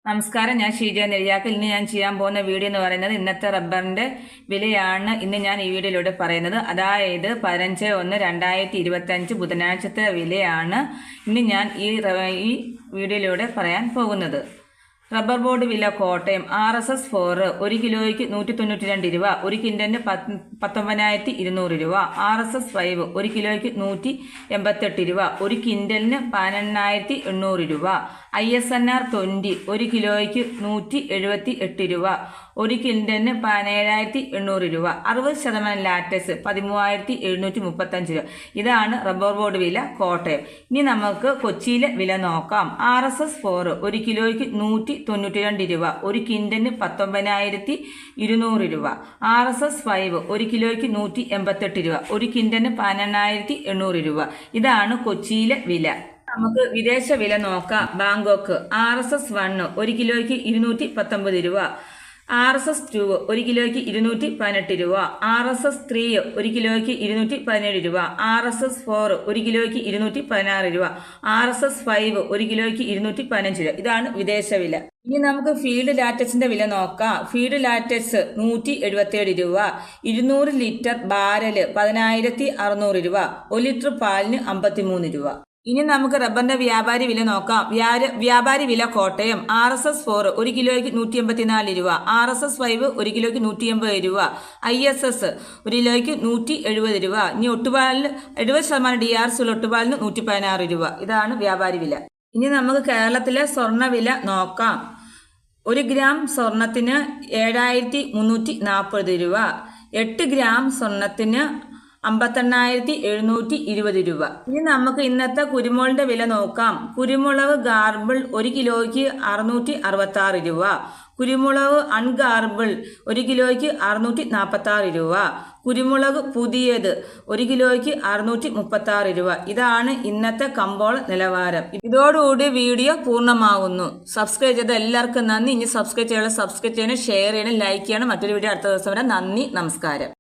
നമസ്കാരം, ഞാൻ ഷീജ നെയ്യാക്കൽ. ഇന്ന് ഞാൻ ചെയ്യാൻ പോകുന്ന വീഡിയോ എന്ന് പറയുന്നത് ഇന്നത്തെ റബ്ബറിന്റെ വിലയാണ് ഇന്ന് ഞാൻ ഈ വീഡിയോയിലൂടെ പറയുന്നത്. അതായത് 15/1/2025 ബുധനാഴ്ചത്തെ വിലയാണ് ഇന്ന് ഞാൻ ഈ വീഡിയോയിലൂടെ പറയാൻ പോകുന്നത്. റബ്ബർ ബോർഡ് വില കോട്ടയം RSS 4 1 കിലോയ്ക്ക് 192 രൂപ, 1 ക്വിൻ്റലിന് 19,200 രൂപ. RSS 5 1 കിലോയ്ക്ക് 188 രൂപ, 1 ക്വിൻ്റലിന് 18,800 രൂപ. ISNR 20 1 കിലോയ്ക്ക് 178 രൂപ, 1 ക്വിൻ്റലിന് 17,800 രൂപ. 60% ലാറ്റക്സ് 13,735 രൂപ. ഇതാണ് റബ്ബർ ബോർഡ് വില കോട്ടയം. ഇനി നമുക്ക് കൊച്ചിയിലെ വില നോക്കാം. RSS 4 1 കിലോയ്ക്ക് 192 രൂപ, 1 ക്വിൻ്റലിന് 19,200 രൂപ. RSS 5 1 കിലോയ്ക്ക് 188 രൂപ, 1 ക്വിൻ്റലിന് 18,800 രൂപ. ഇതാണ് കൊച്ചിയിലെ വില. നമുക്ക് വിദേശ വില നോക്കാം. ബാങ്കോക്ക് RSS 1 1 കിലോയ്ക്ക് 219 രൂപ, RSS 2 1 കിലോയ്ക്ക് 218 രൂപ, RSS 3 1 കിലോയ്ക്ക് 217 രൂപ, RSS 4 1 കിലോയ്ക്ക് 216 രൂപ, RSS 5 1 കിലോയ്ക്ക് 215 രൂപ. ഇതാണ് വിദേശ വില. ഇനി നമുക്ക് ഫീൽഡ് ലാറ്റക്സിന്റെ വില നോക്കാം. ഫീൽഡ് ലാറ്റക്സ് 177 രൂപ, 200 ലിറ്റർ ബാരല് 10,600 രൂപ, 1 ലിറ്റർ പാലിന് 53 രൂപ. ഇനി നമുക്ക് റബ്ബറിന്റെ വ്യാപാരി വില നോക്കാം. വ്യാപാരി വില കോട്ടയം RSS 4 1 കിലോയ്ക്ക് 184 രൂപ, RSS 5 1 കിലോയ്ക്ക് 180 രൂപ, ISS 1 കിലോയ്ക്ക് 170 രൂപ. ഇനി ഒട്ടുപാലിന് 70% DRS ഉള്ള ഒട്ടുപാലിന് 116 രൂപ. ഇതാണ് വ്യാപാരി വില. ഇനി നമുക്ക് കേരളത്തിലെ സ്വർണ്ണ വില നോക്കാം. 1 ഗ്രാം സ്വർണത്തിന് 7,340 രൂപ, 8 ഗ്രാം സ്വർണത്തിന് 58,720 രൂപ. ഇനി നമുക്ക് ഇന്നത്തെ കുരുമുളകിന്റെ വില നോക്കാം. കുരുമുളക് ഗാർബിൾ 1 കിലോയ്ക്ക് 666 രൂപ, കുരുമുളക് അൺഗാർബിൾ 1 കിലോയ്ക്ക് 646 രൂപ, കുരുമുളക് പുതിയത് 1 കിലോയ്ക്ക് 636 രൂപ. ഇതാണ് ഇന്നത്തെ കമ്പോള നിലവാരം. ഇതോടുകൂടി വീഡിയോ പൂർണ്ണമാകുന്നു. സബ്സ്ക്രൈബ് ചെയ്ത എല്ലാവർക്കും നന്ദി. ഇനി സബ്സ്ക്രൈബ് ചെയ്യണം, ഷെയർ ചെയ്യണം, ലൈക്ക് ചെയ്യണം. മറ്റൊരു വീഡിയോ അടുത്ത ദിവസം വരെ. നന്ദി, നമസ്കാരം.